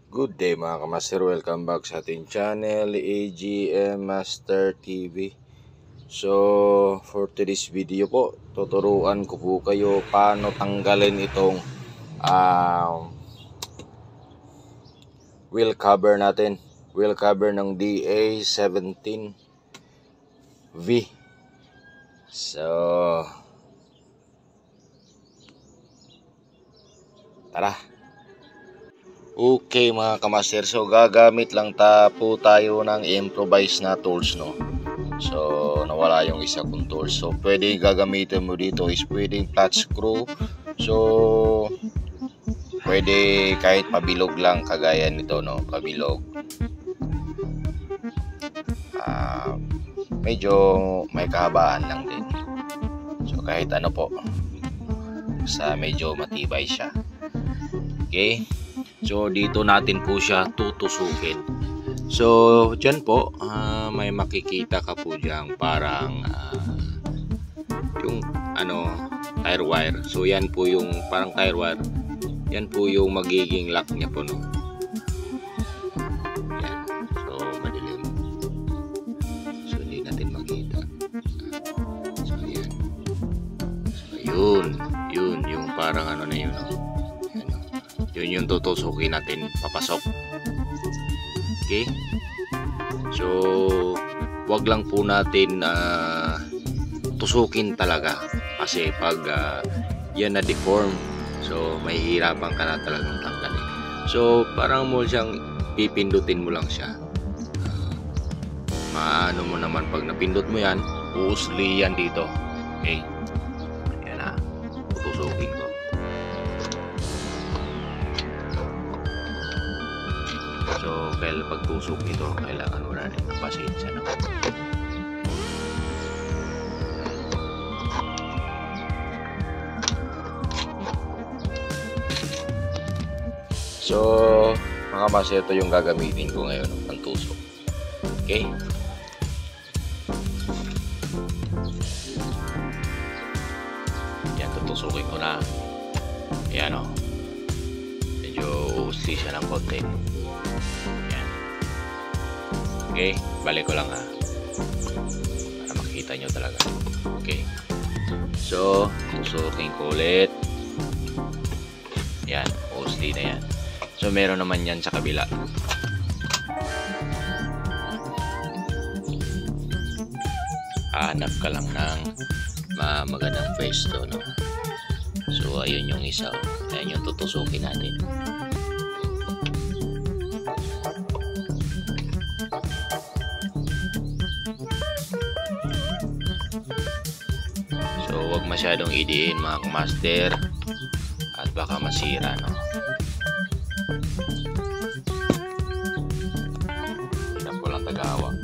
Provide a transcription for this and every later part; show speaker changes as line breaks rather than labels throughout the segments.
Good day mga kamaster, welcome back sa ating channel AGM Master TV. So for today's video po, tuturuan ko po kayo paano tanggalin itong wheel cover natin. Wheel cover ng DA17V. So tara. Okay mga kamaster, so gagamit lang po tayo ng improvise na tools, no. So nawala yung isa kong tools. So pwede gagamitin mo dito is pwedeng flat screw. So pwede kahit pabilog lang kagaya nito, no, pabilog. Medyo may kahabaan lang din. So kahit ano po, sa medyo matibay siya. Okay. So dito natin po siya tutusukin. So dyan po may makikita ka po dyan parang yung tire wire. So yan po yung parang tire wire. Yan po yung magiging lock niya po, no. Yan. So madilim. So hindi natin makita. So yan. So yun yung parang na yun, no. Yun yung tutusukin natin papasok. Okay. So wag lang po natin tusukin talaga, kasi pag yan na deform, so mahihirapan ka na talagang tanggalin. So parang mo siyang pipindutin mo lang siya. Maano mo naman pag napindot mo yan, uusli yan dito. Okay. Yan na, tutusukin ko. So, pagtusok ito, kailangan mo na rin ng pasensya naman. So, mga mas, ito yung gagamitin ko ngayon, ang tusok. Okay? Yan, tutusukin ko na. Yan, o. Medyo uusli siya ng konti. Okay, balik ko lang para makita nyo talaga. Okay, so tusukin ko ulit. Yan, mostly na yan. So meron naman yan sa kabila. Hanap ka lang ng magandang pwesto, no? So ayun yung isa. Ayan yung tutusukin natin. Huwag masyadong idiin mga master at baka masira, no. Hirap ko lang tagawag.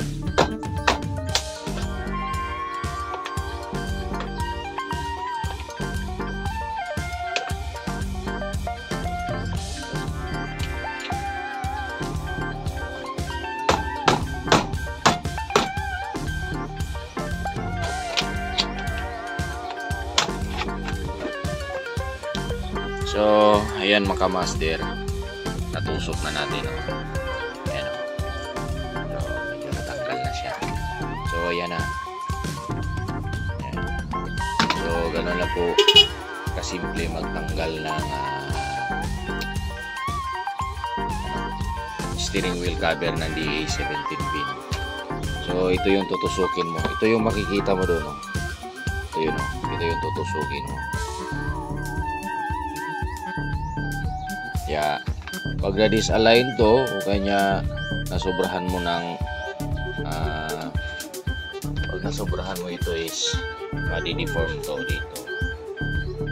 So, ayan mga master, natusok na natin, no? Ayan, no? So, medyo natanggal na siya. So, ayan na. Ayan. So, gano'n na po kasimple magtanggal ng steering wheel cover ng DA17V. So, ito yung tutusukin mo. Ito yung makikita mo doon, no? Ito yun, no? Ito yung tutusukin mo. Yeah. Pag na-disalign to, o kanya nasobrahan mo ng pag nasobrahan mo ito is madi-deform to dito.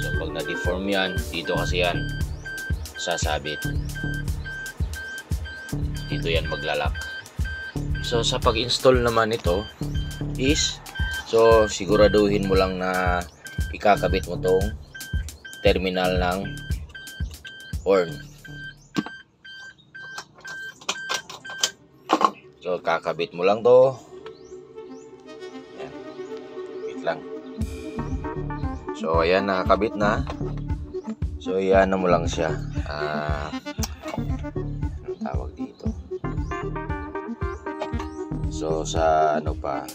So pag na-deform yan, dito kasi yan sasabit. Dito yan maglalak. So sa pag-install naman ito is, so siguraduhin mo lang na ikakabit mo tong terminal ng horn. So kakabit mo lang to. Ayan. Wait lang. So ayan, nakakabit na. So iyan mo lang siya. tawag dito. So sa ano pa,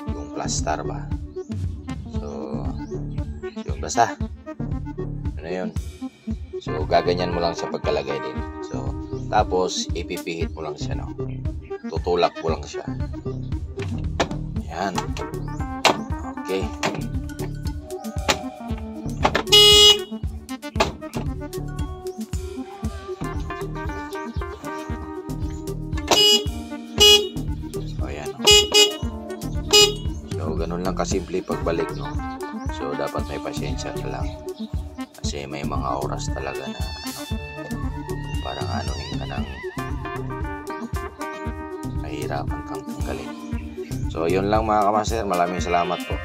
yung plaster ba, so yung basta ano yun, so gaganyan mo lang siya pagkalagay din. So tapos ipipihit mo lang siya, no, tutulak mo lang siya, yan. Okay, so ganun lang kasimple pagbalik, no. So dapat may pasyensya ka lang kasi may mga oras talaga na parang anuhin ka ng mahirapan kang tanggalin. So yun lang mga kamaster, maraming salamat po.